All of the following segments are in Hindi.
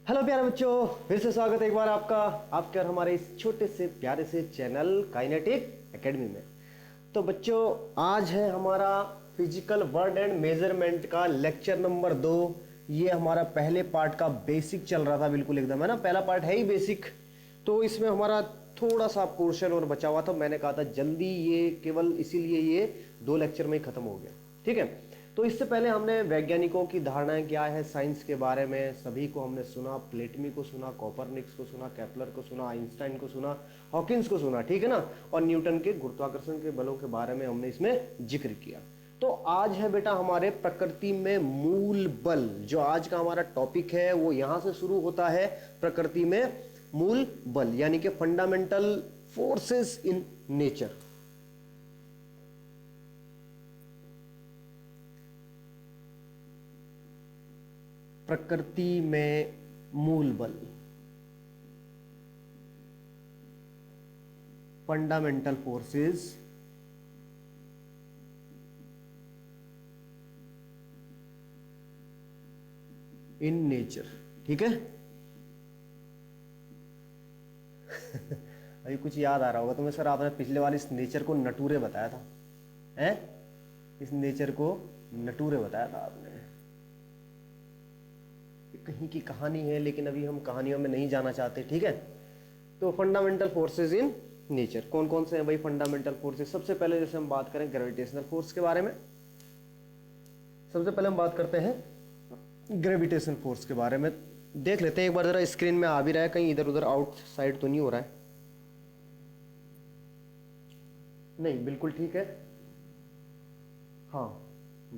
हेलो प्यारे बच्चों, फिर से स्वागत है एक बार आपका आपके और हमारे इस छोटे से प्यारे से चैनल काइनेटिक एकेडमी में। तो बच्चों, आज है हमारा फिजिकल वर्ड एंड मेजरमेंट का लेक्चर नंबर 2। ये हमारा पहले पार्ट का बेसिक चल रहा था, बिल्कुल एकदम, है ना। पहला पार्ट है ही बेसिक, तो इसमें हमारा थोड़ा सा पोर्शन और बचा हुआ था। मैंने कहा था जल्दी, ये केवल इसीलिए ये 2 लेक्चर में ही खत्म हो गया, ठीक है। तो इससे पहले हमने वैज्ञानिकों की धारणाएं क्या है साइंस के बारे में सभी को हमने सुना। प्लेटमी को सुना, कोपरनिक्स को सुना, केपलर को सुना, आइंस्टाइन को सुना, हॉकिंस को सुना, ठीक है ना। और न्यूटन के गुरुत्वाकर्षण के बलों के बारे में हमने इसमें जिक्र किया। तो आज है बेटा हमारे प्रकृति में मूल बल। जो आज का हमारा टॉपिक है वो यहां से शुरू होता है, प्रकृति में मूल बल, यानी कि फंडामेंटल फोर्सेस इन नेचर। प्रकृति में मूल बल, फंडामेंटल फोर्सेस इन नेचर, ठीक है। अभी कुछ याद आ रहा होगा तुम्हें, सर आपने पिछले वाले इस नेचर को नटूरे बताया था, हैं? इस नेचर को नटूरे बताया था आपने। कहीं की कहानी है, लेकिन अभी हम कहानियों में नहीं जाना चाहते, ठीक है। तो फंडामेंटल फोर्सेस इन नेचर कौन कौन से हैं भाई फंडामेंटल फोर्सेस? सबसे पहले जैसे हम बात करें ग्रेविटेशनल फोर्स के बारे में, सबसे पहले हम बात करते हैं ग्रेविटेशनल फोर्स के बारे में। देख लेते हैं एक बार, जरा स्क्रीन में आ भी रहा है, कहीं इधर उधर आउटसाइड तो नहीं हो रहा है? नहीं, बिल्कुल ठीक है। हाँ,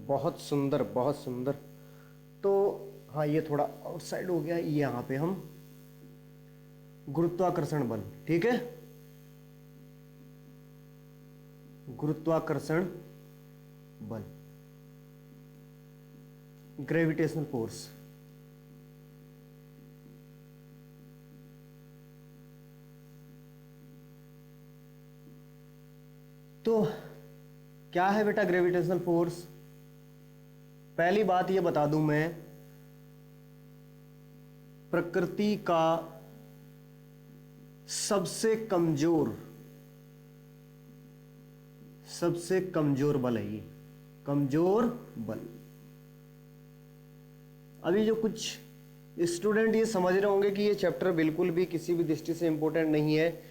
बहुत सुंदर, बहुत सुंदर। तो हाँ, ये थोड़ा आउटसाइड हो गया। यहां पे हम गुरुत्वाकर्षण बल, ठीक है, गुरुत्वाकर्षण बल, ग्रेविटेशनल फोर्स। तो क्या है बेटा ग्रेविटेशनल फोर्स? पहली बात ये बता दूं मैं, प्रकृति का सबसे कमजोर बल है ये, कमजोर बल। अभी जो कुछ स्टूडेंट ये समझ रहे होंगे कि ये चैप्टर बिल्कुल भी किसी भी दृष्टि से इंपॉर्टेंट नहीं है,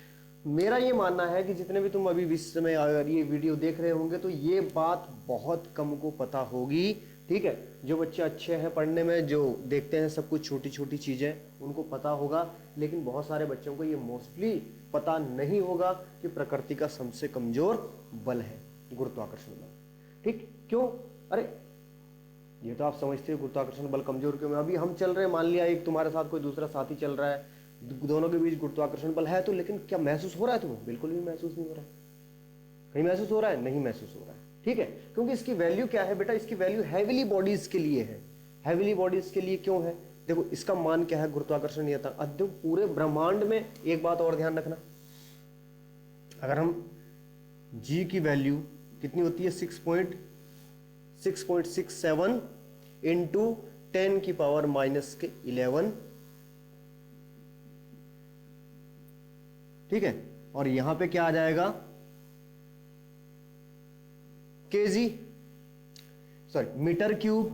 मेरा ये मानना है कि जितने भी तुम अभी विश्व में अगर ये वीडियो देख रहे होंगे तो ये बात बहुत कम को पता होगी, ठीक है। जो बच्चे अच्छे हैं पढ़ने में, जो देखते हैं सब कुछ छोटी छोटी चीजें, उनको पता होगा, लेकिन बहुत सारे बच्चों को ये मोस्टली पता नहीं होगा कि प्रकृति का सबसे कमजोर बल है गुरुत्वाकर्षण बल, ठीक। क्यों? अरे ये तो आप समझते हो गुरुत्वाकर्षण बल कमजोर क्यों है। अभी हम चल रहे हैं, मान लिया एक तुम्हारे साथ कोई दूसरा साथी चल रहा है, दोनों के बीच गुरुत्वाकर्षण बल है, तो लेकिन क्या महसूस हो रहा है तुम्हें? बिल्कुल भी महसूस नहीं हो रहा है। कहीं महसूस हो रहा है? नहीं महसूस हो रहा है, ठीक है। क्योंकि इसकी वैल्यू क्या है बेटा? इसकी वैल्यू हैविली बॉडीज के लिए है। हैविली बॉडीज के लिए क्यों है? देखो इसका मान क्या है, गुरुत्वाकर्षण नियतांक। अद्य पूरे ब्रह्मांड में एक बात और ध्यान रखना, अगर हम जी की वैल्यू कितनी होती है, 6.67 इंटू 10 की पावर -11, ठीक है। और यहां पे क्या आ जाएगा, kg, sorry metre cube,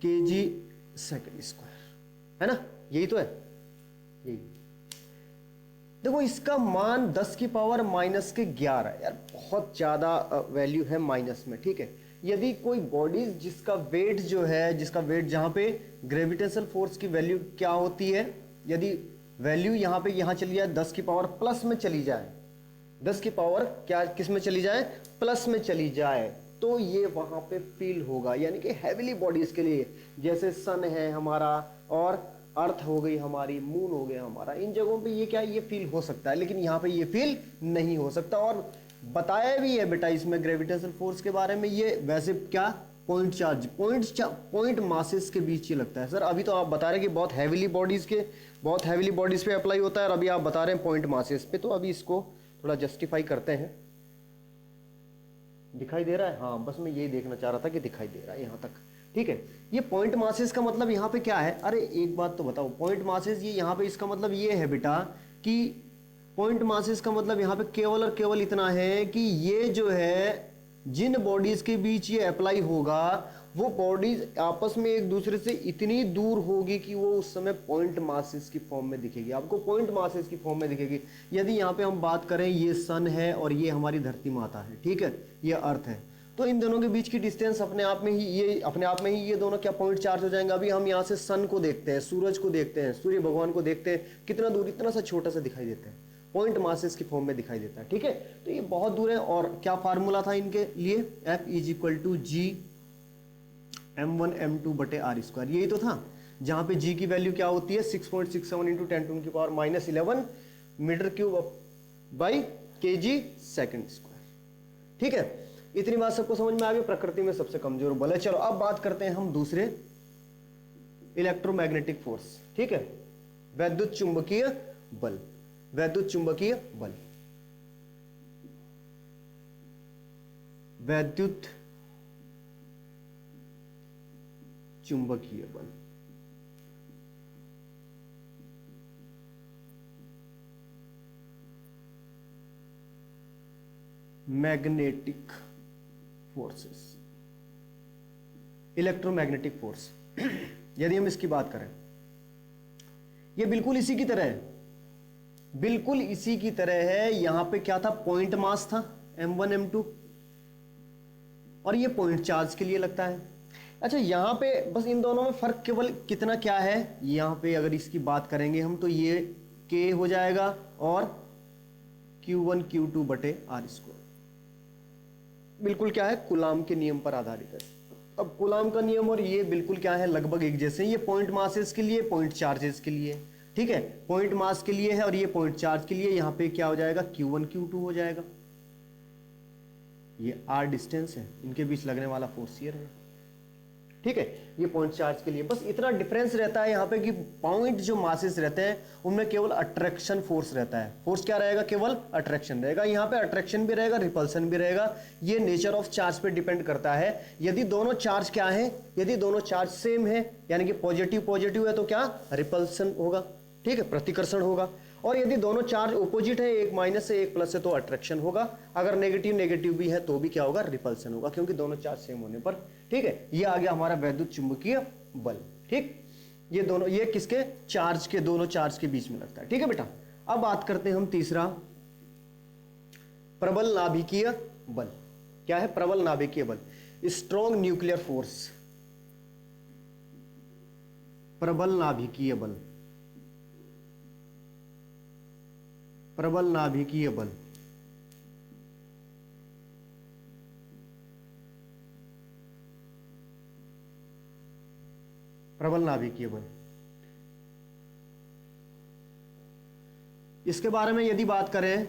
kg second square, है ना। यही तो है, यही। देखो इसका मान 10 की पावर -11, यार बहुत ज्यादा वैल्यू है माइनस में, ठीक है। यदि कोई बॉडीज जिसका वेट जो है, जिसका वेट जहां पे ग्रेविटेशनल फोर्स की वैल्यू क्या होती है, यदि वैल्यू यहां पे यहां चली जाए 10 की पावर प्लस में चली जाए, 10 की पावर क्या किस में चली जाए, प्लस में चली जाए, तो ये वहां पे फील होगा। यानी कि हैविली बॉडीज के लिए, जैसे सन है हमारा और अर्थ हो गई हमारी, मून हो गया हमारा, इन जगहों पे ये क्या ये फील हो सकता है, लेकिन यहां पे ये फील नहीं हो सकता। और बताया भी है बेटा इसमें ग्रेविटेशनल फोर्स के बारे में, ये वैसे क्या पॉइंट चार्ज, पॉइंट मासेस के बीच ये लगता है। सर अभी तो आप बता रहे हैं कि बहुत हैविली बॉडीज पे अप्लाई होता है, और अभी आप बता रहे हैं पॉइंट मासेस पे, तो अभी इसको थोड़ा जस्टिफाई करते हैं। दिखाई दे रहा है? हाँ, बस मैं यही देखना चाह रहा था कि दिखाई दे रहा है यहाँ तक, ठीक है। ये पॉइंट मासेस का मतलब यहाँ पे क्या है, अरे एक बात तो बताओ, पॉइंट मासेस ये यहाँ पे इसका मतलब ये है बेटा कि पॉइंट मासेस का मतलब यहाँ पे केवल और केवल इतना है कि ये जो है जिन बॉडीज के बीच ये अप्लाई होगा वो बॉडीज आपस में एक दूसरे से इतनी दूर होगी कि वो उस समय पॉइंट मासेस की फॉर्म में दिखेगी, आपको पॉइंट मासेस की फॉर्म में दिखेगी। यदि यहाँ पे हम बात करें, ये सन है और ये हमारी धरती माता है, ठीक है, ये अर्थ है, तो इन दोनों के बीच की डिस्टेंस अपने आप में ही ये दोनों क्या पॉइंट चार्ज हो जाएंगे। अभी हम यहाँ से सन को देखते हैं, सूरज को देखते हैं, सूर्य भगवान को देखते हैं, कितना दूर, इतना सा छोटा सा दिखाई देता है, पॉइंट मासेस की फॉर्म में दिखाई देता है, ठीक है। तो ये बहुत दूर है। और क्या फार्मूला था इनके लिए, F = G m1 m2 बटे आर स्क्वायर, यही तो था, जहां पे G की वैल्यू क्या होती है 6.67 × 10⁻⁻11 metre cube by kg second square, ठीक है। इतनी बात सबको समझ में आ गई, प्रकृति में सबसे कमजोर बल है। चलो अब बात करते हैं हम दूसरे इलेक्ट्रोमैग्नेटिक फोर्स, ठीक है, वैद्युत चुंबकीय बल। वैद्युत चुंबकीय बल, वैद्युत चुंबकीय बल, मैग्नेटिक फोर्सेस, इलेक्ट्रोमैग्नेटिक फोर्स। यदि हम इसकी बात करें, ये बिल्कुल इसी की तरह है, बिल्कुल इसी की तरह है। यहां पे क्या था, पॉइंट मास था m1 m2, और ये पॉइंट चार्ज के लिए लगता है। अच्छा, यहां पे बस इन दोनों में फर्क केवल कितना क्या है, यहां पे अगर इसकी बात करेंगे हम तो ये k हो जाएगा और q1 q2 बटे आर स्क्वायर, बिल्कुल क्या है, कूलाम के नियम पर आधारित है। अब कूलाम का नियम और ये बिल्कुल क्या है, लगभग एक जैसे। ये पॉइंट मासेस के लिए, पॉइंट चार्जेस के लिए, ठीक है, पॉइंट मास के लिए है और ये पॉइंट चार्ज के लिए। यहां पे क्या हो जाएगा, q1 q2 हो जाएगा। ये r डिस्टेंस है, इनके बीच लगने वाला फोर्स ये रहेगा, ठीक है। ये पॉइंट चार्ज के लिए बस इतना डिफरेंस रहता है यहाँ पे कि पॉइंट जो मासेस रहते हैं उनमें केवल अट्रैक्शन फोर्स रहता है। फोर्स क्या रहेगा, केवल अट्रैक्शन रहेगा। यहाँ पे अट्रैक्शन भी रहेगा, रिपल्सन भी रहेगा। ये नेचर ऑफ चार्ज पे डिपेंड करता है। यदि दोनों चार्ज क्या है, यदि दोनों चार्ज सेम है, यानी कि पॉजिटिव पॉजिटिव है, तो क्या रिपल्सन होगा, ठीक है, प्रतिकर्षण होगा। और यदि दोनों चार्ज ऑपोजिट है, एक माइनस है एक प्लस है, तो अट्रैक्शन होगा। अगर नेगेटिव नेगेटिव भी है तो भी क्या होगा, रिपल्सन होगा, क्योंकि दोनों चार्ज सेम होने पर, ठीक है। ये आ गया हमारा वैद्युत चुंबकीय बल, ठीक। ये दोनों, ये किसके, चार्ज के, दोनों चार्ज के बीच में लगता है, ठीक है बेटा। अब बात करते हैं हम तीसरा, प्रबल नाभिकीय बल। क्या है, प्रबल नाभिकीय बल, स्ट्रॉन्ग न्यूक्लियर फोर्स, प्रबल नाभिकीय बल, प्रबल नाभिकीय बल। प्रबल नाभिकीय बल, इसके बारे में यदि बात करें,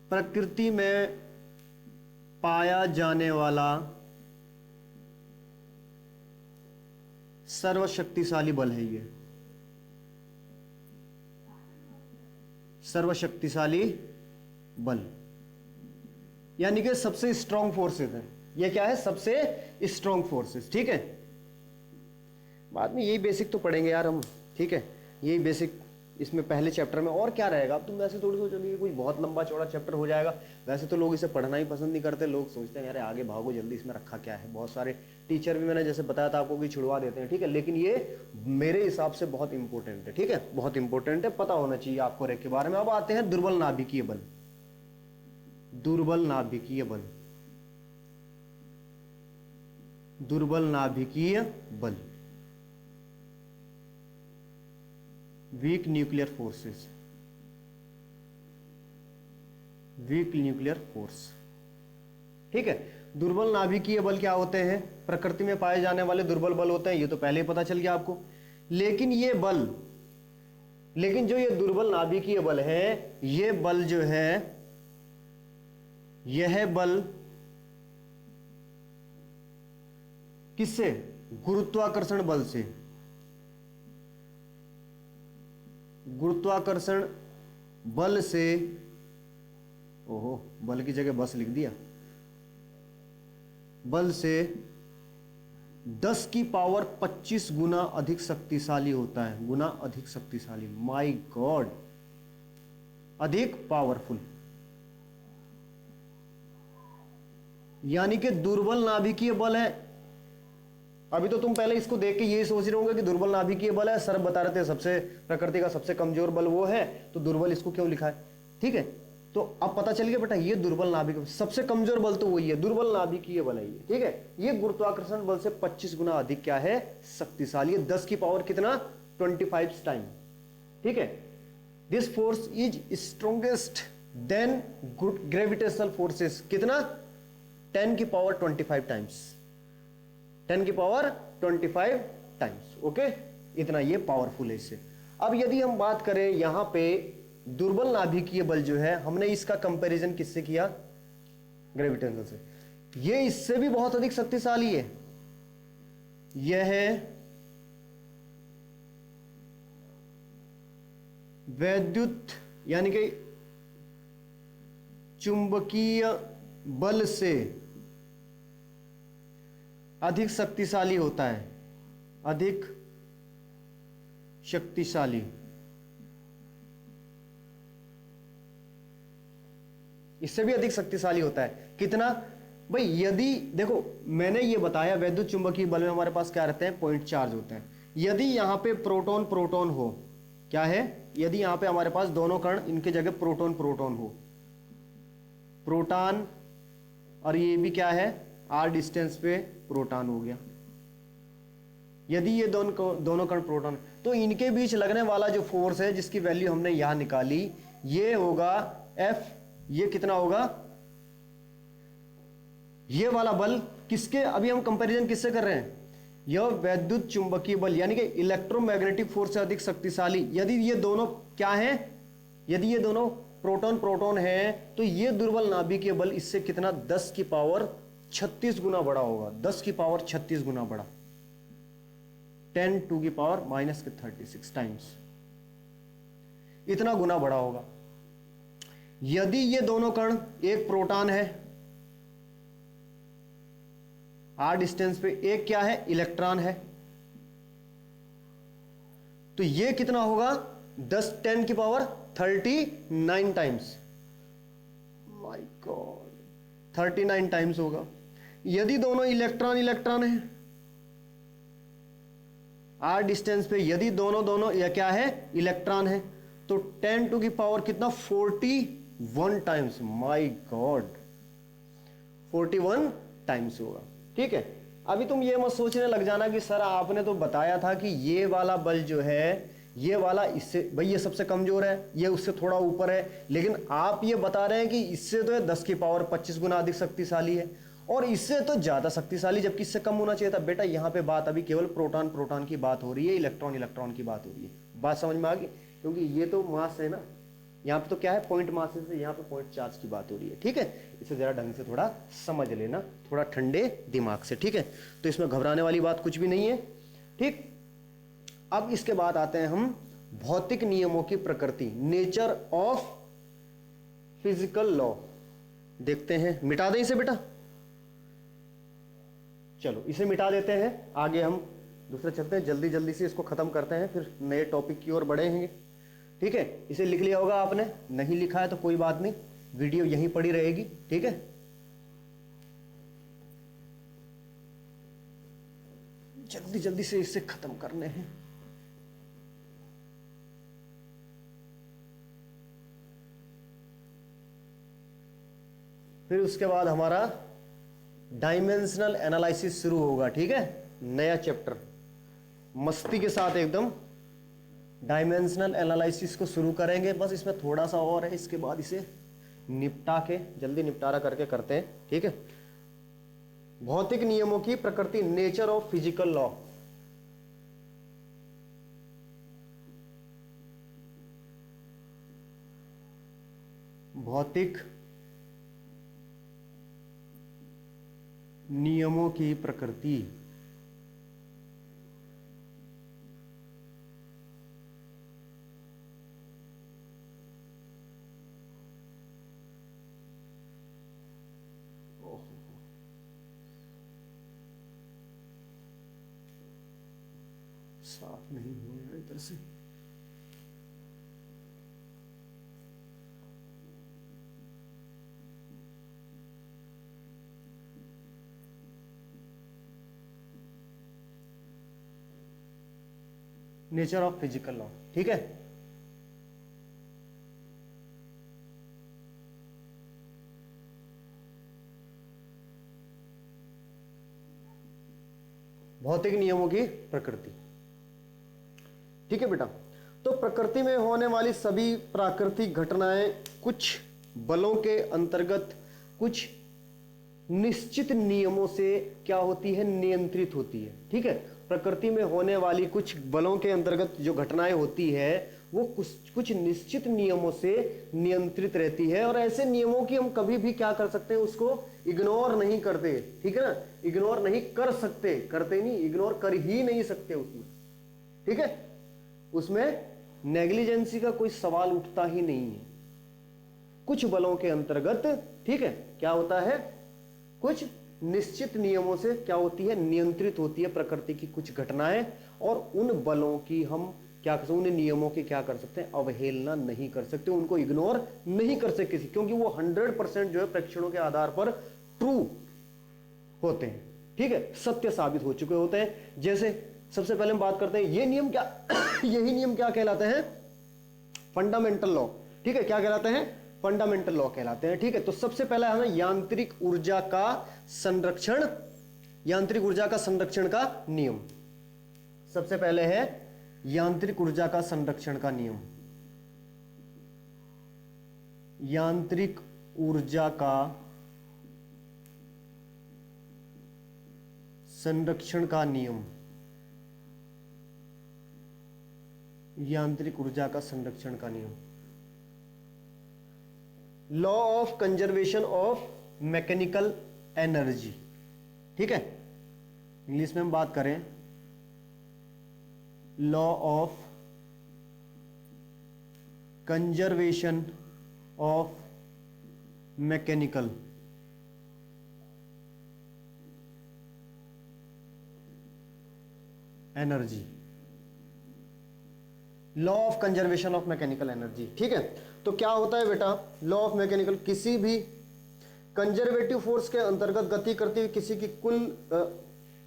प्रकृति में पाया जाने वाला सर्वशक्तिशाली बल है ये, सर्वशक्तिशाली बल, यानी कि सबसे स्ट्रॉन्ग फोर्सेस है। ये क्या है, सबसे स्ट्रॉन्ग फोर्सेस, ठीक है। बाद में यही बेसिक तो पढ़ेंगे यार हम, ठीक है, यही बेसिक इसमें पहले चैप्टर में। और क्या रहेगा, अब तुम वैसे थोड़ी सोचोगे कुछ बहुत लंबा चौड़ा चैप्टर हो जाएगा। वैसे तो लोग इसे पढ़ना ही पसंद नहीं करते, लोग सोचते हैं यार आगे भागो जल्दी, इसमें रखा क्या है। बहुत सारे टीचर भी, मैंने जैसे बताया था आपको, कि छुड़वा देते हैं, ठीक है। लेकिन ये मेरे हिसाब से बहुत इंपॉर्टेंट है, ठीक है, बहुत इंपॉर्टेंट है, पता होना चाहिए आपको रेक के बारे में। अब आते हैं दुर्बल नाभिकीय बल, दुर्बल नाभिकीय बल, दुर्बल नाभिकीय बल, weak nuclear forces, weak nuclear force, ठीक है। दुर्बल नाभिकीय बल क्या होते हैं, प्रकृति में पाए जाने वाले दुर्बल बल होते हैं, ये तो पहले ही पता चल गया आपको। लेकिन ये बल, लेकिन जो ये दुर्बल नाभिकीय बल है, ये बल जो है, यह बल किससे, गुरुत्वाकर्षण बल से, गुरुत्वाकर्षण बल से, ओहो बल की जगह बस लिख दिया, बल से 10 की पावर 25 गुना अधिक शक्तिशाली होता है। गुना अधिक शक्तिशाली, माय गॉड, अधिक पावरफुल। यानी कि दुर्बल नाभिकीय बल है। अभी तो तुम पहले इसको देख के यही सोच रहे होंगे कि दुर्बल नाभिकीय बल है, सर बता रहे थे सबसे प्रकृति का सबसे कमजोर बल वो है, तो दुर्बल इसको क्यों लिखा है। ठीक है, तो अब पता चल गया बेटा, ये दुर्बल नाभिक, सबसे कमजोर बल तो वही है, दुर्बल नाभिकीय बल है ये। ठीक है, ये गुरुत्वाकर्षण बल से 25 गुना अधिक क्या है, शक्तिशाली है। 10 की पावर कितना, 25 टाइम। ठीक है, this force is strongest than gravitational forces, कितना, 10 की पावर 25 टाइम्स, 10 की पावर 25 टाइम्स। ओके, इतना ये पावरफुल है इससे। अब यदि हम बात करें यहां पे दुर्बल नाभिकीय बल जो है, हमने इसका कंपैरिजन किससे किया, ग्रेविटेशनल से। ये इससे भी बहुत अधिक शक्तिशाली है। यह है वैद्युत यानी कि चुंबकीय बल से अधिक शक्तिशाली होता है, अधिक शक्तिशाली। इससे भी अधिक शक्तिशाली होता है, कितना भाई, यदि देखो मैंने ये बताया वैद्युत चुंबकीय बल में हमारे पास क्या रहते हैं, पॉइंट चार्ज होते हैं। यदि यहां पे प्रोटॉन प्रोटॉन हो, क्या है, यदि यहां पे हमारे पास दोनों कण, इनके जगह प्रोटॉन प्रोटॉन हो, प्रोटॉन, और ये भी क्या है, आर डिस्टेंस पे प्रोटॉन हो गया। यदि ये दोनों कण प्रोटॉन, तो इनके बीच लगने वाला जो फोर्स है जिसकी वैल्यू हमने यहां निकाली, ये होगा F। ये कितना होगा, ये वाला बल किसके, अभी हम कंपैरिजन किससे कर रहे हैं, यह वैद्युत चुंबकीय बल यानी कि इलेक्ट्रोमैग्नेटिक फोर्स से अधिक शक्तिशाली। यदि ये दोनों क्या है, यदि ये दोनों प्रोटॉन प्रोटॉन है, तो ये दुर्बल नाभिकीय बल इससे कितना, 10 की पावर 36 गुना बड़ा होगा, 10 की पावर 36 गुना बड़ा, 10 टू की पावर माइनस 36 टाइम्स, इतना गुना बड़ा होगा। यदि ये दोनों कण, एक प्रोटॉन है आर डिस्टेंस पे, एक क्या है, इलेक्ट्रॉन है, तो ये कितना होगा, 10 की power 39 times, my God, 39 times होगा। यदि दोनों इलेक्ट्रॉन इलेक्ट्रॉन है आर डिस्टेंस पे, यदि दोनों या क्या है, इलेक्ट्रॉन है, तो 10 टू की पावर कितना, 41 टाइम्स, माय गॉड, 41 टाइम्स होगा। ठीक है, अभी तुम ये मत सोचने लग जाना कि सर आपने तो बताया था कि ये वाला बल जो है, ये वाला इससे, भाई ये सबसे कमजोर है, ये उससे थोड़ा ऊपर है, लेकिन आप ये बता रहे हैं कि इससे तो 10 की पावर 25 गुना अधिक शक्तिशाली है, और इससे तो ज्यादा शक्तिशाली, जबकि इससे कम होना चाहिए था। बेटा यहाँ पे बात अभी केवल प्रोटॉन प्रोटॉन की बात हो रही है, इलेक्ट्रॉन इलेक्ट्रॉन की बात हो रही है। बात समझ में आ गई, क्योंकि ये तो मास है ना, यहाँ पे तो क्या है, पॉइंट मास से, यहाँ पे पॉइंट चार्ज की बात हो रही है। ठीक है, इसे जरा ढंग से थोड़ा समझ लेना, थोड़ा ठंडे दिमाग से। ठीक है, तो इसमें घबराने वाली बात कुछ भी नहीं है। ठीक, अब इसके बाद आते हैं हम भौतिक नियमों की प्रकृति, नेचर ऑफ फिजिकल लॉ देखते हैं। मिटा दें इसे बेटा, चलो इसे मिटा देते हैं, आगे हम दूसरे चलते हैं, जल्दी जल्दी से इसको खत्म करते हैं, फिर नए टॉपिक की ओर बढ़ेंगे। ठीक है, इसे लिख लिया होगा आपने, नहीं लिखा है तो कोई बात नहीं, वीडियो यहीं पड़ी रहेगी। ठीक है, जल्दी जल्दी से इसे खत्म करने हैं। फिर उसके बाद हमारा डायमेंशनल एनालिसिस शुरू होगा। ठीक है, नया चैप्टर मस्ती के साथ एकदम डायमेंशनल एनालिसिस को शुरू करेंगे। बस इसमें थोड़ा सा और है, इसके बाद इसे निपटा के जल्दी निपटारा करके करते हैं। ठीक है, भौतिक नियमों की प्रकृति, नेचर ऑफ फिजिकल लॉ। भौतिक नियमों की प्रकृति। साफ नहीं हो रहा इधर से। नेचर ऑफ फिजिकल लॉ, ठीक है। भौतिक नियमों की प्रकृति, ठीक है बेटा। तो प्रकृति में होने वाली सभी प्राकृतिक घटनाएं कुछ बलों के अंतर्गत कुछ निश्चित नियमों से क्या होती है, नियंत्रित होती है, ठीक है। प्रकृति में होने वाली कुछ बलों के अंतर्गत जो घटनाएं होती है वो कुछ निश्चित नियमों से नियंत्रित रहती है, और ऐसे नियमों की हम कभी भी क्या कर सकते हैं, उसको इग्नोर नहीं करते, ठीक है ना। इग्नोर नहीं कर सकते, करते नहीं, इग्नोर कर ही नहीं सकते उसमें, ठीक है। उसमें नेग्लिजेंसी का कोई सवाल उठता ही नहीं है। कुछ बलों के अंतर्गत, ठीक है, क्या होता है, कुछ निश्चित नियमों से क्या होती है, नियंत्रित होती है प्रकृति की कुछ घटनाएं, और उन बलों की हम क्या कर सकते, उन नियमों की क्या कर सकते हैं, अवहेलना नहीं कर सकते, उनको इग्नोर नहीं कर सकते किसी, क्योंकि वो 100% जो है परीक्षणों के आधार पर ट्रू होते हैं, ठीक है, सत्य साबित हो चुके होते हैं। जैसे सबसे पहले हम बात करते हैं ये नियम क्या यही नियम क्या कहलाते हैं, फंडामेंटल लॉ, ठीक है। क्या कहलाते हैं, फंडामेंटल लॉ कहलाते हैं, ठीक है। तो सबसे पहला है ना यांत्रिक ऊर्जा का संरक्षण, यांत्रिक ऊर्जा का संरक्षण का नियम। सबसे पहले है यांत्रिक ऊर्जा का संरक्षण का नियम, यांत्रिक ऊर्जा का संरक्षण का नियम, यांत्रिक ऊर्जा का संरक्षण का नियम, law of conservation of mechanical energy, ठीक है। इंग्लिश में हम बात करें, law of conservation of mechanical energy, law of conservation of mechanical energy, ठीक है। तो क्या होता है बेटा, लॉ ऑफ मैकेनिकल, किसी भी कंजर्वेटिव फोर्स के अंतर्गत गति करते हुए किसी की कुल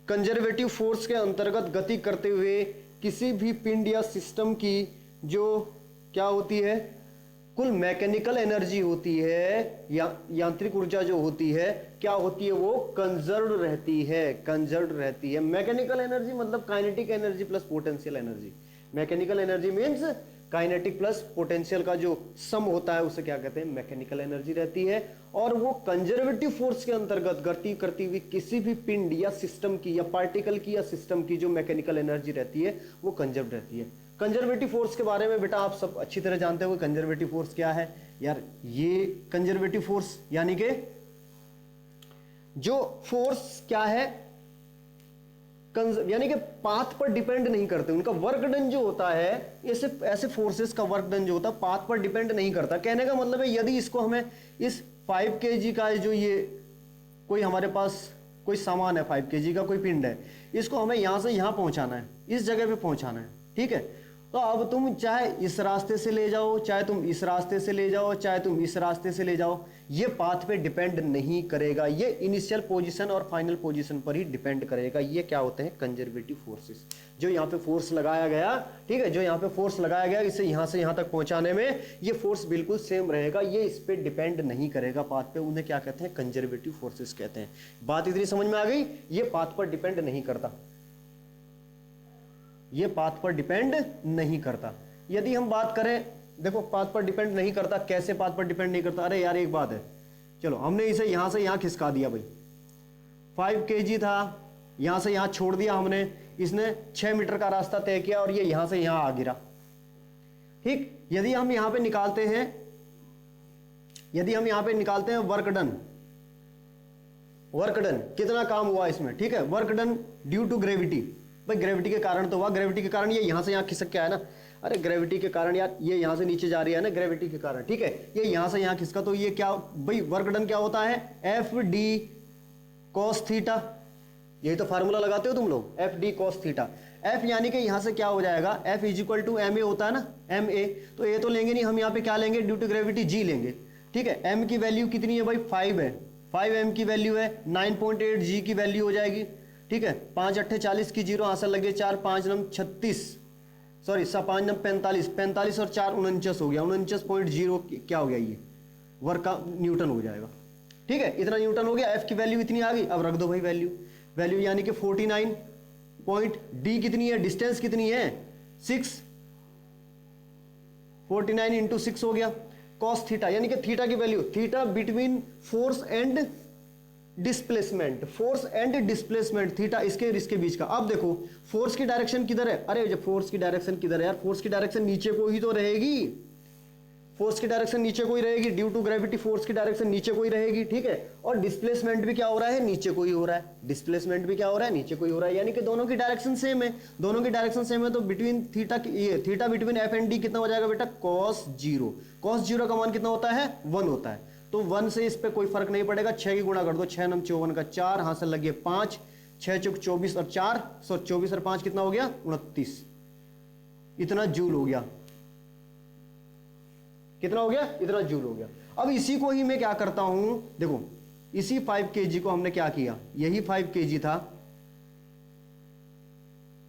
कंजर्वेटिव फोर्स के अंतर्गत गति करते हुए किसी भी पिंड या सिस्टम की जो क्या होती है, कुल मैकेनिकल एनर्जी होती है या यांत्रिक ऊर्जा जो होती है, क्या होती है, वो कंजर्व्ड रहती है, कंजर्व्ड रहती है। मैकेनिकल एनर्जी मतलब kinetic energy plus potential energy. Mechanical energy means kinetic plus potential का जो सम होता है उसे क्या कहते हैं, मैकेनिकल एनर्जी रहती है। और वो कंजर्वेटिव फोर्स के अंतर्गत गति करती हुई किसी भी पिंड या सिस्टम की या पार्टिकल की या सिस्टम की जो मैकेनिकल एनर्जी रहती है वो कंजर्व रहती है। कंजर्वेटिव फोर्स के बारे में बेटा आप सब अच्छी तरह जानते हो। कंजर्वेटिव फोर्स क्या है यार, ये कंजर्वेटिव फोर्स यानी कि जो फोर्स क्या है, यानी कि पाथ पर डिपेंड नहीं करते, उनका वर्क डन जो होता है, ऐसे फोर्सेस का वर्क डन जो होता है पाथ पर डिपेंड नहीं करता। कहने का मतलब है यदि इसको हमें इस 5 kg का जो ये कोई हमारे पास कोई सामान है, 5 kg का कोई पिंड है, इसको हमें यहां से यहां पहुंचाना है, इस जगह पे पहुंचाना है, ठीक है। तो अब तुम चाहे इस रास्ते से ले जाओ, चाहे तुम इस रास्ते से ले जाओ, चाहे तुम इस रास्ते से ले जाओ, ये पाथ पे डिपेंड नहीं करेगा, ये इनिशियल पोजीशन और फाइनल पोजीशन पर ही डिपेंड करेगा। ये क्या होते हैं, कंजर्वेटिव फोर्सेस। जो यहाँ पे फोर्स लगाया गया, ठीक है, जो यहाँ पे फोर्स लगाया गया इसे यहाँ से यहाँ तक पहुँचाने में, ये फोर्स बिल्कुल सेम रहेगा, ये इस पे डिपेंड नहीं करेगा पाथ पे। उन्हें क्या कहते हैं, कंजर्वेटिव फोर्सेस कहते हैं। बात इतनी समझ में आ गई, ये पाथ पर डिपेंड नहीं करता, ये पाथ पर डिपेंड नहीं करता। यदि हम बात करें, देखो पाथ पर डिपेंड नहीं करता, कैसे पाथ पर डिपेंड नहीं करता, अरे यार एक बात है, चलो हमने इसे यहां से यहां खिसका दिया भाई, 5 kg था, यहां से यहां छोड़ दिया हमने, इसने 6 मीटर का रास्ता तय किया और ये यहां से यहां आ गिरा, ठीक। यदि हम यहां पे निकालते हैं, यदि हम यहां पे निकालते हैं वर्क डन, वर्क डन कितना काम हुआ इसमें, ठीक है, work done due to gravity, भाई ग्रेविटी के कारण तो हुआ, ग्रेविटी के कारण ये यहां से यहां खिसक के आया ना, अरे ग्रेविटी के कारण यार ये यहां से नीचे जा रही है ना, ग्रेविटी के कारण, ठीक है, ये यहां से यहां खिसका, तो ये क्या भाई वर्क डन क्या होता है, एफ डी कॉस थीटा, यही तो फार्मूला लगाते हो तुम लोग, F D cos theta. F यानी कि यहां से क्या हो जाएगा, F is equal to M A होता है ना, एम ए, तो ए तो लेंगे नहीं हम, यहाँ पे क्या लेंगे, ड्यू टू ग्रेविटी जी लेंगे। ठीक है, m की वैल्यू कितनी है भाई, 5 है, 5 m की वैल्यू है, 9.8 g की वैल्यू हो जाएगी। ठीक है, 5 अट्ठे 40 की जीरो आंसर लगे 4, 5 नम 36, सॉरी 5 नम 45, 45 और 4 49 हो गया, 49.0 क्या हो गया, ये वर्क का न्यूटन हो जाएगा। ठीक है, इतना न्यूटन हो गया, एफ की वैल्यू इतनी आ गई, अब रख दो भाई वैल्यू यानी कि 49 पॉइंट, डी कितनी है, डिस्टेंस कितनी है 6, 49 इंटू 6 हो गया, कॉस थीटा यानी कि थीटा की value, theta between force and displacement, force and displacement, theta इसके बीच का। अब देखो फोर्स की डायरेक्शन किधर है, अरे जब फोर्स की डायरेक्शन किधर है यार, फोर्स की डायरेक्शन नीचे को ही तो रहेगी, फोर्स की डायरेक्शन नीचे को ही रहेगी, ड्यू टू ग्रेविटी फोर्स की डायरेक्शन नीचे को ही रहेगी। ठीक है, और डिस्प्लेसमेंट भी क्या हो रहा है, नीचे को ही हो रहा है, डिस्प्लेसमेंट भी क्या हो रहा है, नीचे को ही हो रहा है, यानी कि दोनों की डायरेक्शन सेम है, दोनों की डायरेक्शन सेम है, तो बिटवीन थीटा ये theta between F and D कितना हो जाएगा बेटा, cos 0, cos 0 का मान कितना होता है, 1 होता है, तो 1 से इस पे कोई फर्क नहीं पड़ेगा, 6 की गुणा कर दो, 6 नम 54 का 4, हासिल लगे 5, 6 चौक 24 और 4, 24 और 5 कितना हो गया 29, इतना जूल हो गया, कितना हो गया, इतना जूल हो गया। अब इसी को ही मैं क्या करता हूं, देखो इसी 5 kg को हमने क्या किया, यही 5 kg था,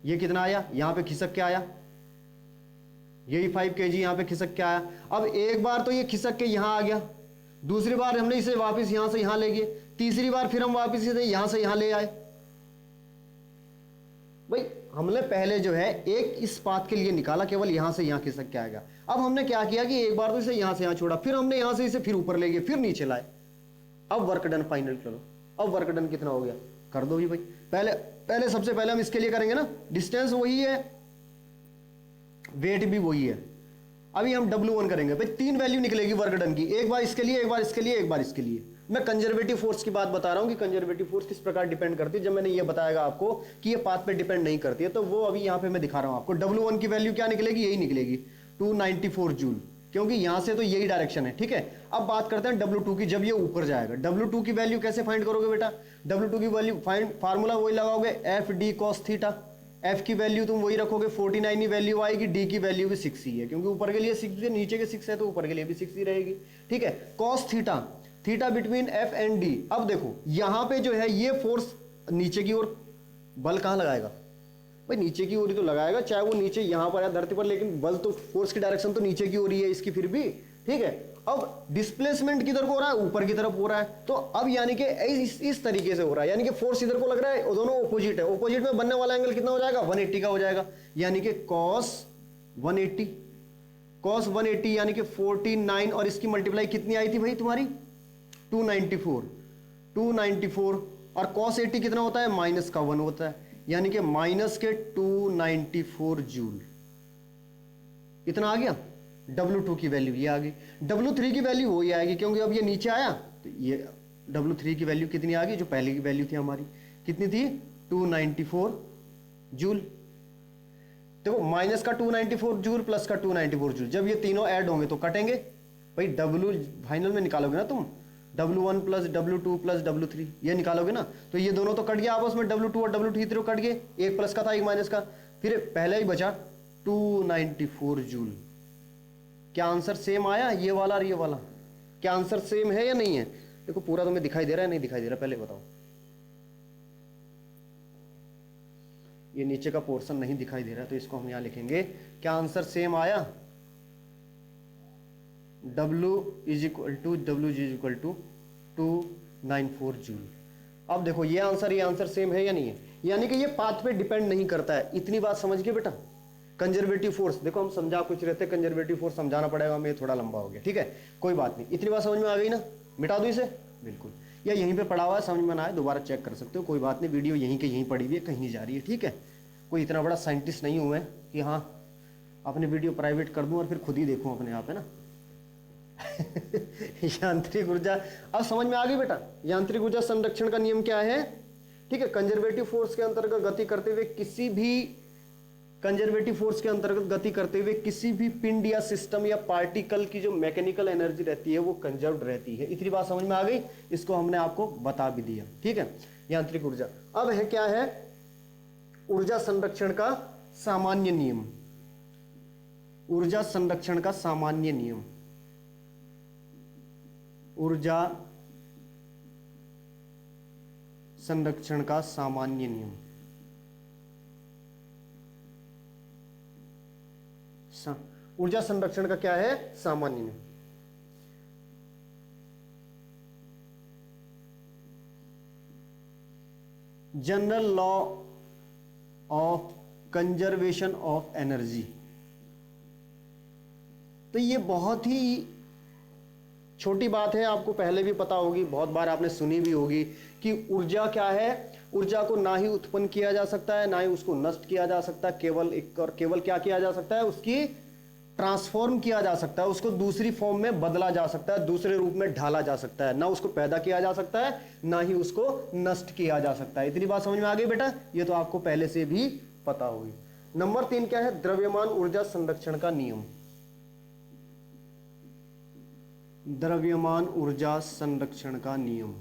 ये कितना आया, यहां पे खिसक के आया, यही 5 kg यहां पे खिसक के आया। अब एक बार तो ये खिसक के यहां आ गया, दूसरी बार हमने इसे वापस यहां से यहां ले गए, तीसरी बार फिर हम वापस इसे यहां से यहां ले आए। भाई हमने पहले जो है एक इस पाथ के लिए निकाला, केवल यहां से यहां खिसक के आएगा। अब हमने क्या किया कि एक बार तो इसे यहां से यहां छोड़ा, फिर हमने यहां से इसे फिर ऊपर ले गए, फिर नीचे लाए। अब वर्क डन फाइनल करो, अब वर्क डन कितना हो गया, कर दो भी भाई। पहले सबसे पहले हम इसके लिए करेंगे ना, डिस्टेंस वही है, वेट भी वही है। अभी हम W1 करेंगे भाई, 3 वैल्यू निकलेगी वर्क डन की, एक बार इसके लिए, एक बार इसके लिए, एक बार इसके लिए। मैं कंजर्वेटिव फोर्स की बात बता रहा हूं कि कंजर्वेटिव फोर्स किस प्रकार डिपेंड करती है। जब मैंने ये बताएगा आपको कि ये पाथ पे डिपेंड नहीं करती है, तो वो अभी यहां पे मैं दिखा रहा हूं आपको। W1 की वैल्यू क्या निकलेगी, यही निकलेगी 294 जूल, क्योंकि यहां से तो यही डायरेक्शन है। ठीक है, अब बात करते हैं W2 की, जब ये ऊपर जाएगा। W2 की वैल्यू कैसे फाइंड करोगे बेटा, W2 की वैल्यू फाइंड, फार्मूला वही लगाओगे, F D cos theta. F की वैल्यू तुम वही रखोगे, 49 ही वैल्यू आएगी, डी की वैल्यू भी 6 ही है, क्योंकि ऊपर के लिए 6 है, नीचे के 6 है, तो ऊपर के लिए भी 6 ही रहेगी। ठीक है, cos theta, theta between F and D. अब देखो यहां पे जो है ये फोर्स नीचे की ओर, बल कहां लगाएगा भाई, नीचे की ओर ही तो लगाएगा, चाहे वो नीचे यहां पर है धरती पर, लेकिन बल तो, फोर्स की डायरेक्शन तो नीचे की ओर ही है इसकी फिर भी। ठीक है, अब डिस्प्लेसमेंट किधर को हो रहा है, ऊपर की तरफ हो रहा है, तो अब यानी कि इस तरीके से हो रहा है, यानी कि फोर्स इधर को लग रहा है, और दोनों ऑपोजिट है, ऑपोजिट में बनने वाला एंगल कितना हो जाएगा, 180 का हो जाएगा, यानी कि cos 180, cos 180 यानी कि 49, और इसकी मल्टीप्लाई कितनी आई थी भाई तुम्हारी 294, और cos 80 कितना होता है, माइनस का 1 होता है, यानी कि माइनस के 294 जूल, इतना आ गया। W2 की वैल्यू ये आ गई, W3 की वैल्यू वही आएगी, क्योंकि अब ये नीचे आया, तो ये W3 की वैल्यू कितनी आ गई, जो पहले की वैल्यू थी हमारी, कितनी थी 294 जूल। देखो माइनस का 294 जूल प्लस का 294 जूल, जब ये तीनों ऐड होंगे तो कटेंगे भाई, W फाइनल में निकालोगे ना तुम, W1 plus W2 plus W3 ये निकालोगे ना, तो ये दोनों तो कट गया आपस में, W2 और W3 कट गए, एक प्लस का था एक माइनस का, फिर पहले ही बचा 294 जूल। क्या आंसर सेम आया, ये वाला और ये वाला, क्या आंसर सेम है या नहीं है? देखो पूरा तुम्हें दिखाई दे रहा है नहीं दिखाई दे रहा, पहले बताओ। ये नीचे का पोर्शन नहीं दिखाई दे रहा, तो इसको हम यहां लिखेंगे, क्या आंसर सेम आया, W is equal to WG 294 joule. अब देखो ये आंसर सेम है या नहीं है, यानी कि ये पाथ पे डिपेंड नहीं करता है। इतनी बात समझ गए बेटा। कंजर्वेटिव फोर्स देखो हम समझा कुछ रहते, कंजर्वेटिव फोर्स समझाना पड़ेगा हमें, थोड़ा लंबा हो गया। ठीक है, कोई बात नहीं, इतनी बात समझ में आ गई ना, मिटा दो इसे, बिल्कुल, या यहीं पे पढ़ा हुआ है, समझ में ना आए दोबारा चेक कर सकते हो, कोई बात नहीं, वीडियो यहीं के यहीं पड़ी हुई है, कहीं नहीं जा रही है। ठीक है, कोई इतना बड़ा साइंटिस्ट नहीं हुआ है कि हाँ अपनी वीडियो प्राइवेट कर दूं और फिर खुद ही देखूं अपने आप, है ना। यांत्रिक ऊर्जा अब समझ में आ गई बेटा। यांत्रिक ऊर्जा संरक्षण का नियम क्या है? ठीक है, कंजर्वेटिव फोर्स के अंतर्गत गति करते हुए किसी भी पिंड या सिस्टम या पार्टिकल की जो मैकेनिकल एनर्जी रहती है वो कंजर्व्ड रहती है। इतनी बात समझ में आ गई, इसको हमने आपको बता भी दिया। ठीक है, यांत्रिक ऊर्जा अब है क्या है, ऊर्जा संरक्षण का सामान्य नियम, ऊर्जा संरक्षण का सामान्य नियम, ऊर्जा संरक्षण का सामान्य नियम। ऊर्जा संरक्षण का क्या है? सामान्य नियम। General law of conservation of energy. तो ये बहुत ही छोटी बात है, आपको पहले भी पता होगी, बहुत बार आपने सुनी भी होगी कि ऊर्जा क्या है। ऊर्जा को ना ही उत्पन्न किया जा सकता है, ना ही उसको नष्ट किया जा सकता है, केवल क्या किया जा सकता है? उसकी ट्रांसफॉर्म किया जा सकता है, उसको दूसरी फॉर्म में बदला जा सकता है, दूसरे रूप में ढाला जा सकता है। ना उसको पैदा किया जा सकता है, ना ही उसको नष्ट किया जा सकता है। इतनी बात समझ में आ गई बेटा? ये तो आपको पहले से भी पता होगी। नंबर 3 क्या है? द्रव्यमान ऊर्जा संरक्षण का नियम। द्रव्यमान ऊर्जा संरक्षण का नियम।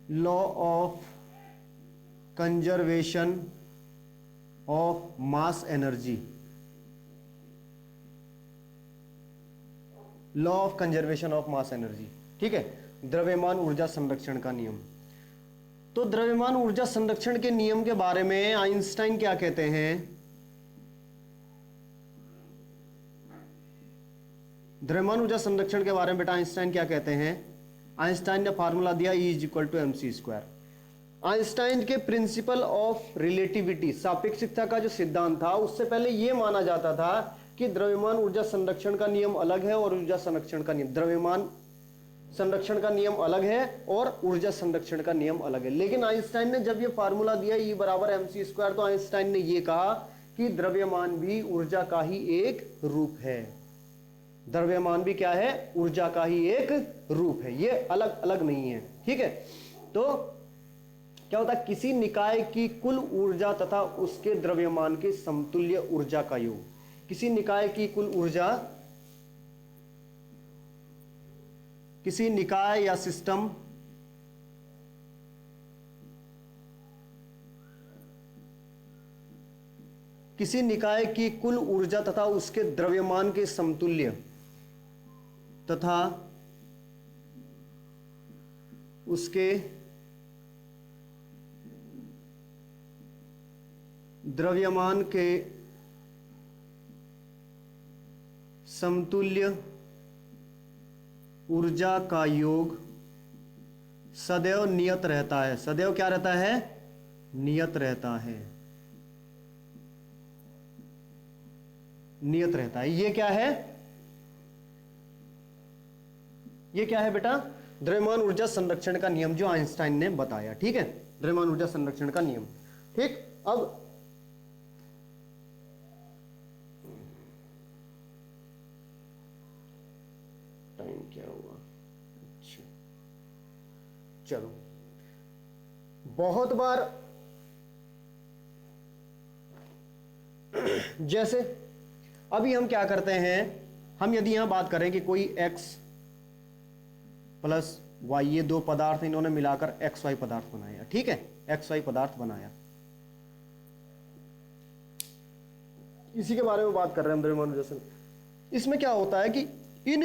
Law of conservation of mass energy. Law of conservation of mass energy, ठीक है। द्रव्यमान ऊर्जा संरक्षण का नियम। तो द्रव्यमान ऊर्जा संरक्षण के नियम के बारे में आइंस्टाइन क्या कहते हैं? द्रव्यमान ऊर्जा संरक्षण के बारे में बेटा आइंस्टाइन क्या कहते हैं? आइंस्टाइन ने फार्मूला दिया E = mc²। आइंस्टाइन के प्रिंसिपल ऑफ रिलेटिविटी, सापेक्षिकता का जो सिद्धांत था, उससे पहले यह माना जाता था कि द्रव्यमान ऊर्जा संरक्षण का नियम अलग है और ऊर्जा संरक्षण का नियम, द्रव्यमान संरक्षण का नियम अलग है और ऊर्जा संरक्षण का नियम अलग है। लेकिन आइंस्टाइन ने जब यह फार्मूला दिया E = mc², तो आइंस्टाइन ने यह कहा कि द्रव्यमान भी ऊर्जा का ही एक रूप है। द्रव्यमान भी क्या है? ऊर्जा का ही एक रूप है, ये अलग अलग नहीं है, ठीक है। तो क्या होता है? किसी निकाय की कुल ऊर्जा तथा उसके द्रव्यमान के समतुल्य ऊर्जा का योग। किसी निकाय की कुल ऊर्जा, किसी निकाय या सिस्टम किसी निकाय की कुल ऊर्जा तथा उसके द्रव्यमान के समतुल्य तथा उसके द्रव्यमान के समतुल्य ऊर्जा का योग सदैव नियत रहता है। सदैव क्या रहता है? नियत रहता है, नियत रहता है। ये क्या है? ये क्या है बेटा? द्रव्यमान ऊर्जा संरक्षण का नियम, जो आइंस्टाइन ने बताया, ठीक है। द्रव्यमान ऊर्जा संरक्षण का नियम, ठीक। अब टाइम क्या हुआ? अच्छा, चलो। बहुत बार जैसे अभी हम क्या करते हैं, हम यदि यहां बात करें कि कोई x प्लस y, ये दो पदार्थ इन्होंने मिलाकर xy पदार्थ बनाया, ठीक है, xy पदार्थ बनाया, इसी के बारे में बात कर रहे हैं हम द्रव्यमान ऊर्जा संरक्षण। इसमें क्या होता है कि ये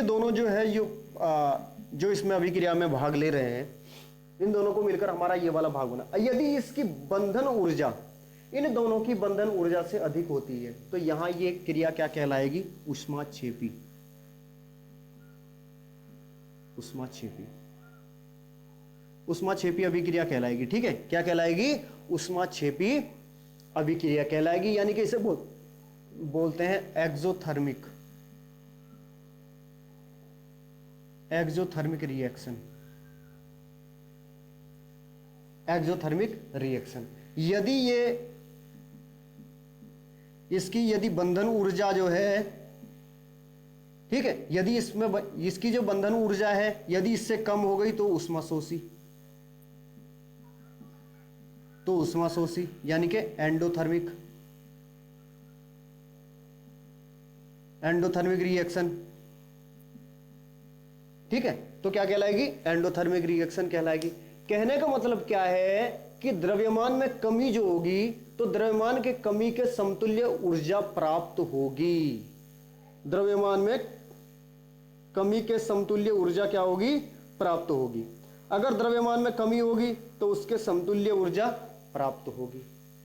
दोनों जो है, जो इसमें अभिक्रिया में भाग ले रहे हैं, इन दोनों को मिलकर हमारा ये वाला भाग बना। यदि इसकी बंधन ऊर्जा इन दोनों की बंधन ऊर्जा से अधिक होती है, तो यहां ये क्रिया क्या कहलाएगी? ऊष्माक्षेपी। ऊष्माक्षेपी, ऊष्माक्षेपी अभिक्रिया कहलाएगी, ठीक है। क्या कहलाएगी? ऊष्माक्षेपी अभिक्रिया कहलाएगी, यानी कि इसे बोलते हैं exothermic, exothermic reaction, exothermic reaction. यदि यदि बंधन ऊर्जा जो है, ठीक है, यदि इसकी जो बंधन ऊर्जा है यदि इससे कम हो गई तो ऊष्माशोषी, यानी कि एंडोथर्मिक, एंडोथर्मिक रिएक्शन। ठीक है, तो क्या कहलाएगी? एंडोथर्मिक रिएक्शन कहलाएगी। कहने का मतलब क्या है कि द्रव्यमान में कमी जो होगी तो द्रव्यमान के कमी के समतुल्य ऊर्जा प्राप्त होगी। द्रव्यमान में कमी के समतुल्य ऊर्जा क्या होगी? प्राप्त होगी। अगर द्रव्यमान में कमी होगी तो उसके समतुल्य ऊर्जा प्राप्त होगी।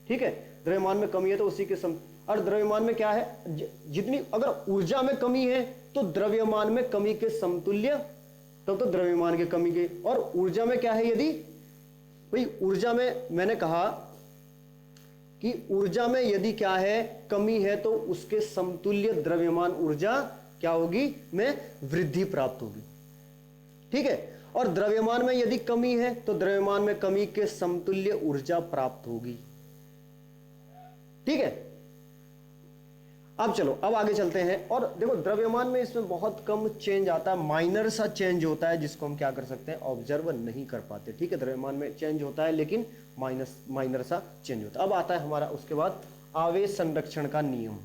ठीक है, द्रव्यमान में कमी है तो उसी के और द्रव्यमान में क्या है? जितनी अगर ऊर्जा में कमी है तो द्रव्यमान में कमी के समतुल्य, तब तो द्रव्यमान के कमी के। और ऊर्जा में क्या है? यदि भाई ऊर्जा में मैंने कहा कि ऊर्जा में यदि क्या है? कमी है तो उसके समतुल्य द्रव्यमान ऊर्जा क्या होगी? में वृद्धि प्राप्त होगी। ठीक है, और द्रव्यमान में यदि कमी है तो द्रव्यमान में कमी के समतुल्य ऊर्जा प्राप्त होगी। ठीक है, अब चलो अब आगे चलते हैं। और देखो द्रव्यमान में इसमें बहुत कम चेंज आता है, माइनर सा चेंज होता है जिसको हम क्या कर सकते हैं? ऑब्जर्व नहीं कर पाते। ठीक है, द्रव्यमान में चेंज होता है लेकिन माइनर सा चेंज होता है। अब आता है हमारा उसके बाद आवेश संरक्षण का नियम।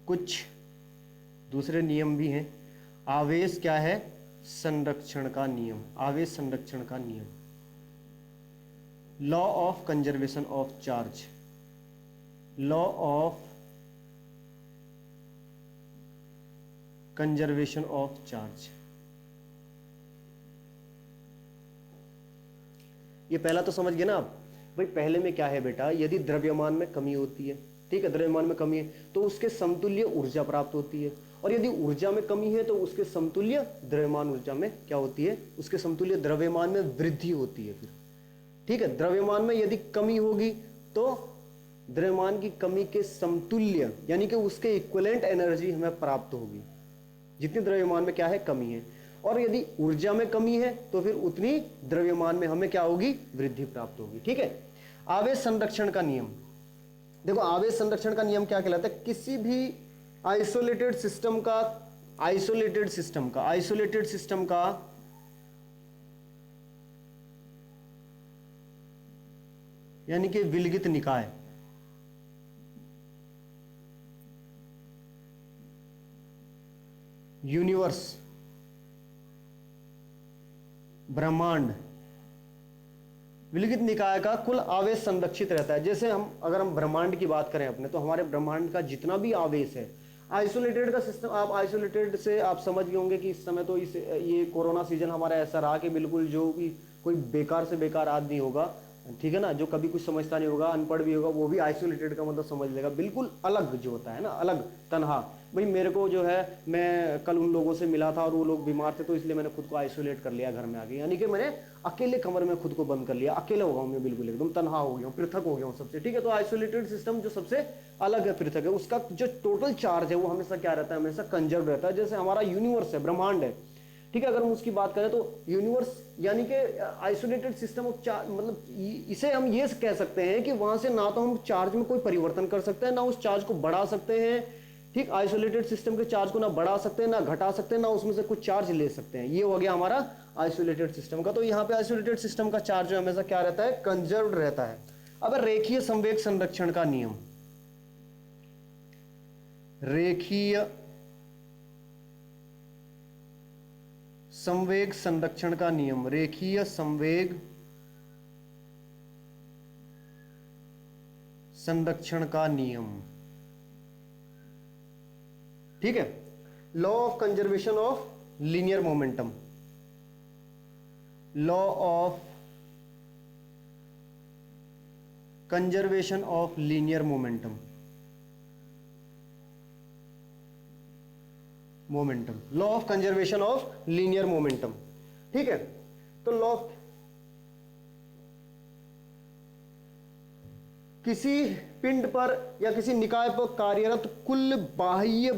कुछ दूसरे नियम भी हैं। आवेश क्या है? संरक्षण का नियम। आवेश संरक्षण का नियम, law of conservation of charge. Law of conservation of charge, ये पहला तो समझ गए ना आप? भाई पहले में क्या है बेटा? यदि द्रव्यमान में कमी होती है, ठीक है, द्रव्यमान में कमी है तो उसके समतुल्य ऊर्जा प्राप्त होती है। और यदि ऊर्जा में कमी है तो उसके समतुल्य द्रव्यमान ऊर्जा में क्या होती है? उसके समतुल्य द्रव्यमान में वृद्धि होती है फिर। ठीक है, द्रव्यमान में यदि कमी होगी तो द्रव्यमान की कमी के समतुल्य यानी कि उसके इक्विवेलेंट एनर्जी हमें प्राप्त होगी जितनी द्रव्यमान में क्या है? कमी है। और यदि ऊर्जा में कमी है तो फिर उतनी द्रव्यमान में हमें क्या होगी? वृद्धि प्राप्त होगी। ठीक है, आवेश संरक्षण का नियम। देखो आवेश संरक्षण का नियम क्या कहलाता है? किसी भी आइसोलेटेड सिस्टम का यानी कि विलगित निकाय, यूनिवर्स, ब्रह्मांड, विलगित निकाय का कुल आवेश संरक्षित रहता है। जैसे अगर हम ब्रह्मांड की बात करें अपने, तो हमारे ब्रह्मांड का जितना भी आवेश है, आइसोलेटेड का सिस्टम, आप आइसोलेटेड से आप समझ गए होंगे कि इस समय तो ये कोरोना सीजन हमारा ऐसा रहा कि बिल्कुल जो भी कोई बेकार से बेकार आदमी होगा, ठीक है ना, जो कभी कुछ समझता नहीं होगा, अनपढ़ भी होगा, वो भी आइसोलेटेड का मतलब समझ लेगा। बिल्कुल अलग जो होता है ना, अलग, तन्हा। भाई मेरे को जो है, मैं कल उन लोगों से मिला था और वो लोग बीमार थे तो इसलिए मैंने खुद को आइसोलेट कर लिया घर में आके, यानी कि मैंने अकेले कमरे में खुद को बंद कर लिया, अकेले हो गया हूँ मैं, बिल्कुल एकदम तन्हा हो गया हूँ, पृथक हो गया हूँ सबसे। ठीक है, तो आइसोलेटेड सिस्टम जो सबसे अलग है, पृथक है, उसका जो टोटल चार्ज है वो हमेशा क्या रहता है? हमेशा कंजर्व रहता है। जैसे हमारा यूनिवर्स है, ब्रह्मांड है, ठीक है, अगर हम उसकी बात करें तो यूनिवर्स यानी कि आइसोलेटेड सिस्टम ऑफ चार्ज, मतलब इसे हम ये कह सकते हैं कि वहां से ना तो हम चार्ज में कोई परिवर्तन कर सकते हैं, ना उस चार्ज को बढ़ा सकते हैं। ठीक, आइसोलेटेड सिस्टम के चार्ज को ना बढ़ा सकते हैं, ना घटा सकते हैं, ना उसमें से कुछ चार्ज ले सकते हैं। ये हो गया हमारा आइसोलेटेड सिस्टम का। तो यहाँ पे आइसोलेटेड सिस्टम का चार्ज जो हमेशा क्या रहता है? कंजर्व्ड रहता है। अब रेखीय संवेग संरक्षण का नियम, रेखीय संवेग संरक्षण का नियम, रेखीय संवेग संरक्षण का नियम। ठीक है, law of conservation of linear momentum, law of conservation of linear momentum, law of conservation of linear momentum. ठीक है, तो लॉ किसी पिंड पर या किसी निकाय पर कार्यरत कुल बाह्य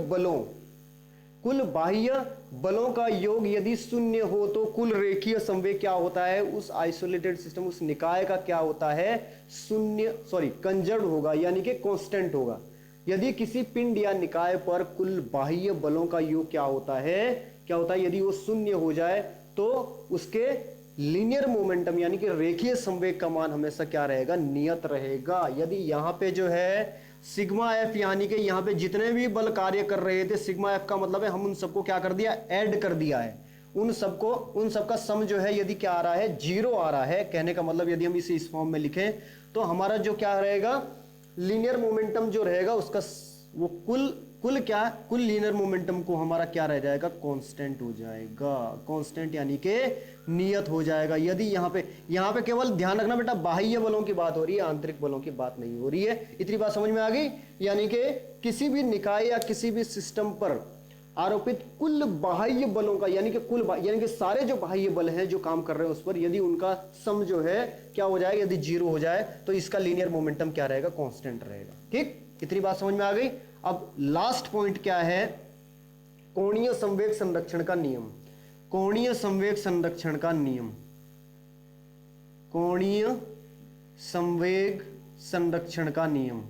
बलों का योग यदि शून्य हो तो कुल रेखीय संवेग क्या होता है? उस आइसोलेटेड सिस्टम, उस निकाय का क्या होता है? कंजर्व होगा, यानी कि कांस्टेंट होगा। यदि किसी पिंड या निकाय पर कुल बाह्य बलों का योग क्या होता है? यदि वो शून्य हो जाए तो उसके लीनियर मोमेंटम यानी कि रेखीय संवेग का मान हमेशा क्या रहेगा? नियत रहेगा। यदि यहां पे जो है सिग्मा एफ यानी कि यहाँ पे जितने भी बल कार्य कर रहे थे, सिग्मा एफ का मतलब है हम उन सबको क्या कर दिया, ऐड कर दिया है। उन सबका सम जो है यदि क्या आ रहा है, 0 आ रहा है, कहने का मतलब यदि हम इसे इस फॉर्म में लिखें तो हमारा जो क्या रहेगा, लीनियर मोमेंटम जो रहेगा उसका वो कुल लीनियर मोमेंटम को हमारा क्या रह जाएगा, कांस्टेंट हो जाएगा। कांस्टेंट यानी कि नियत हो जाएगा। यदि यहाँ पे केवल ध्यान रखना बेटा, बाह्य बलों की बात हो रही है, आंतरिक बलों की बात नहीं हो रही है। इतनी बात समझ में आ गई। यानी कि किसी भी निकाय या किसी भी सिस्टम पर आरोपित कुल बाह्य बलों का, यानी कि सारे जो बाह्य बल हैं जो काम कर रहे हैं उस पर, यदि उनका सम जो है क्या हो जाएगा, यदि 0 हो जाए तो इसका लीनियर मोमेंटम क्या रहेगा, कांस्टेंट रहेगा। ठीक, इतनी बात समझ में आ गई। अब लास्ट पॉइंट क्या है, कोणीय संवेग संरक्षण का नियम। कोणीय संवेग संरक्षण का नियम, कोणीय संवेग संरक्षण का नियम,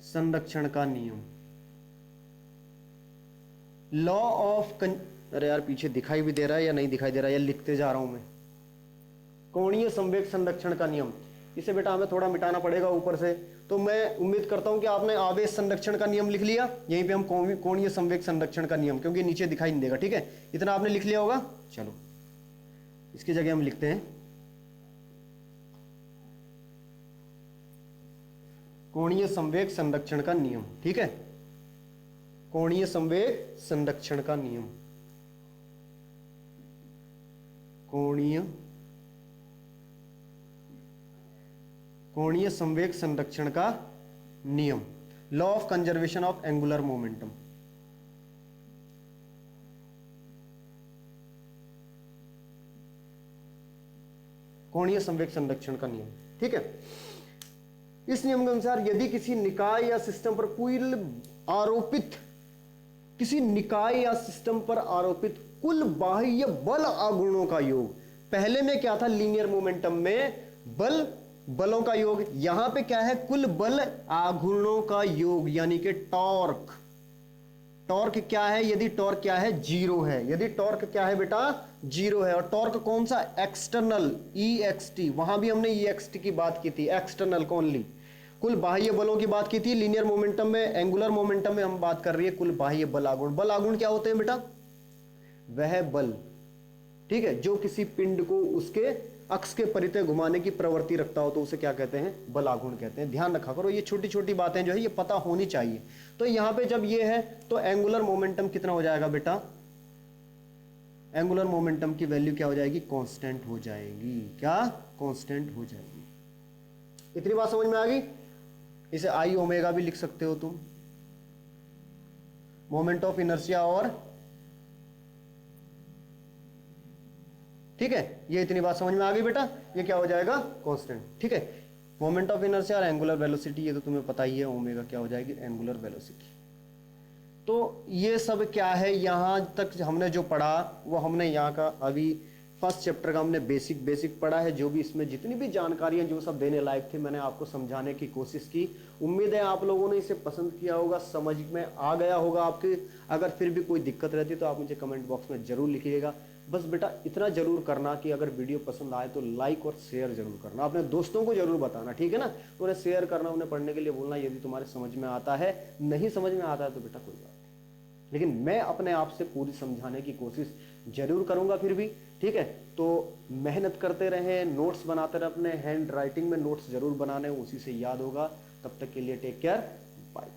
संरक्षण का नियम, लॉ ऑफ अरे यार पीछे दिखाई भी दे रहा है या नहीं दिखाई दे रहा है, या लिखते जा रहा हूं मैं। कोणीय संवेग संरक्षण का नियम, इसे बेटा हमें थोड़ा मिटाना पड़ेगा ऊपर से, तो मैं उम्मीद करता हूं कि आपने आवेश संरक्षण का नियम लिख लिया। यहीं पे हम कोणीय संवेग संरक्षण का नियम, क्योंकि नीचे दिखाई नहीं देगा, ठीक है, इतना आपने लिख लिया होगा। चलो इसकी जगह हम लिखते हैं कोणीय संवेग संरक्षण का नियम। ठीक है, कोणीय संवेग संरक्षण का नियम, कोणीय संवेग संरक्षण का नियम, law of conservation of angular momentum. कोणीय संवेग संरक्षण का नियम, ठीक है। इस नियम के अनुसार यदि किसी निकाय या सिस्टम पर कुल बाह्य बल आघूर्णों का योग, पहले में क्या था, लीनियर मोमेंटम में बलों का योग, यहां पे क्या है, कुल बल आघूर्णों का योग, यानी कि टॉर्क। टॉर्क क्या है, यदि टॉर्क क्या है, 0 है। यदि टॉर्क क्या है बेटा, 0 है। और टॉर्क कौन सा, एक्सटर्नल, EXT, वहां भी हमने EXT की बात की थी, एक्सटर्नल ओनली। कुल बाह्य बलों की बात की थी, लीनियर मोमेंटम में, एंगुलर मोमेंटम में हम बात कर रही है कुल बाह्य बल आघूर्ण। बल आघूर्ण क्या होते हैं बेटा, वह बल, ठीक है, जो किसी पिंड को उसके अक्ष के परितः घुमाने की प्रवृत्ति रखता हो तो उसे क्या कहते हैं, बल आघूर्ण कहते हैं। ध्यान रखा करो, ये छोटी छोटी बातें जो है ये पता होनी चाहिए। तो यहां पे जब ये है तो एंगुलर मोमेंटम कितना हो जाएगा बेटा, एंगुलर मोमेंटम की वैल्यू क्या हो जाएगी, कांस्टेंट हो जाएगी। क्या, कांस्टेंट हो जाएगी। इतनी बात समझ में आ गई। इसे आई ओमेगा भी लिख सकते हो तुम, मोमेंट ऑफ इनर्शिया, और ठीक है, ये इतनी बात समझ में आ गई बेटा, ये क्या हो जाएगा, कांस्टेंट। ठीक है, मोमेंट ऑफ इनर्शिया और एंगुलर वेलोसिटी, ये तो तुम्हें पता ही है, ओमेगा क्या हो जाएगी, एंगुलर वेलोसिटी। तो ये सब क्या है, यहां तक हमने जो पढ़ा वो हमने यहाँ का अभी फर्स्ट चैप्टर का हमने बेसिक पढ़ा है। जो भी इसमें जितनी भी जानकारियां जो सब देने लायक थी मैंने आपको समझाने की कोशिश की। उम्मीद है आप लोगों ने इसे पसंद किया होगा, समझ में आ गया होगा आपके। अगर फिर भी कोई दिक्कत रहती तो आप मुझे कमेंट बॉक्स में जरूर लिखिएगा। बस बेटा इतना जरूर करना कि अगर वीडियो पसंद आए तो लाइक और शेयर जरूर करना, अपने दोस्तों को जरूर बताना, ठीक है ना, उन्हें शेयर करना, उन्हें पढ़ने के लिए बोलना। यदि तुम्हारे समझ में आता है, नहीं समझ में आता है तो बेटा कोई बात नहीं, लेकिन मैं अपने आप से पूरी समझाने की कोशिश जरूर करूंगा फिर भी, ठीक है। तो मेहनत करते रहें, नोट्स बनाते रहे, अपने हैंड राइटिंग में नोट्स जरूर बनाने, उसी से याद होगा। तब तक के लिए टेक केयर, बाय।